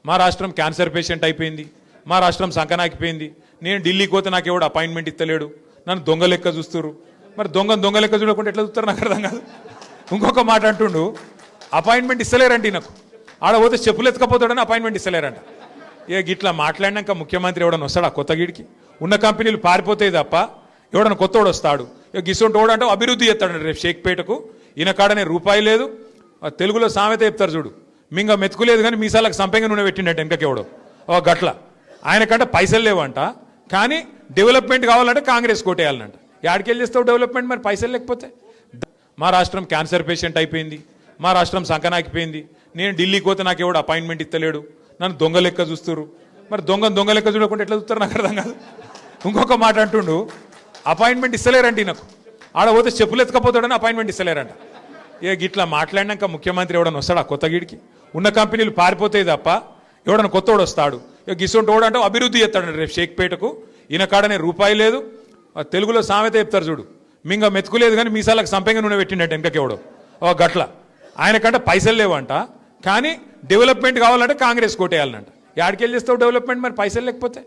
మా రాష్ట్రం cancer patient అయిపోయింది, మా రాష్ట్రం సంకనాకిపోయింది, నేను ఢిల్లీకి పోతే నాకు ఎవడు అపాయింట్మెంట్ ఇస్తలేడు, నన్ను దొంగ లెక్క చూస్తారు. మరి దొంగ లెక్క చూడకుండా ఎట్లా చూస్తారు నాకు అర్థం కాదు. ఇంకొక మాట అంటుండు, అపాయింట్మెంట్ ఇస్తలేరండి నాకు, ఆడ పోతే చెప్పులు ఎత్తుకపోతాడని అపాయింట్మెంట్ ఇస్తలేరంట. ఇక గిట్లా మాట్లాడినాక ముఖ్యమంత్రి ఎవడన్నా వస్తాడా కొత్త గీడికి? ఉన్న కంపెనీలు పారిపోతాయి తప్ప ఎవడన్నా కొత్తోడు వస్తాడు. ఇక గిసొంటి వాడు అంటే అభివృద్ధి చేస్తాడు. రేపు షేక్పేటకు ఈయన కాడనే రూపాయి లేదు. తెలుగులో సామెత చెప్తారు చూడు, మింగ మెతుకులేదు కానీ మీసాలకు సంపెంగ నూనె పెట్టిండట వెనకకెవడో గట్ల. ఆయనకంటే పైసలు లేవంట, కానీ డెవలప్మెంట్ కావాలంటే కాంగ్రెస్ కోటేయాలంట. యాడికెళ్ళి చేస్తావు డెవలప్మెంట్ మరి పైసలు లేకపోతే? మా రాష్ట్రం క్యాన్సర్ పేషెంట్ అయిపోయింది, మా రాష్ట్రం సంకనాకిపోయింది, నేను ఢిల్లీకి పోతే నాకు ఎవడు అపాయింట్మెంట్ ఇస్తలేడు, నన్ను దొంగ లెక్క చూస్తారు. మరి దొంగ లెక్క చూడకుండా ఎట్లా చూస్తారు నాకు అర్థం కాదు. ఇంకొక మాట అంటుండు, అపాయింట్మెంట్ ఇస్తలేరండి నాకు, ఆడ పోతే చెప్పులు ఎత్తుకపోతాడని అపాయింట్మెంట్ ఇస్తలేరంట. ఇక గిట్లా మాట్లాడినాక ముఖ్యమంత్రి ఎవడన్నా వస్తాడా కొత్త గీడికి? ఉన్న కంపెనీలు పారిపోతాయి తప్ప ఎవడన్నా కొత్తోడు వస్తాడు. ఇక గిసొంటి వాడు అంటే అభివృద్ధి చేస్తాడు. రేపు షేక్పేటకు ఈయన కాడనే రూపాయి లేదు. తెలుగులో సామెత చెప్తారు చూడు, మింగ మెతుకులేదు కానీ మీసాలకు సంపెంగ నూనె పెట్టిండట వెనకకెవడో గట్ల. ఆయనకంటే పైసలు లేవంట, కానీ డెవలప్మెంట్ కావాలంటే కాంగ్రెస్ కోటేయాలంట. యాడికెళ్ళి చేస్తావు డెవలప్మెంట్ మరి పైసలు లేకపోతే?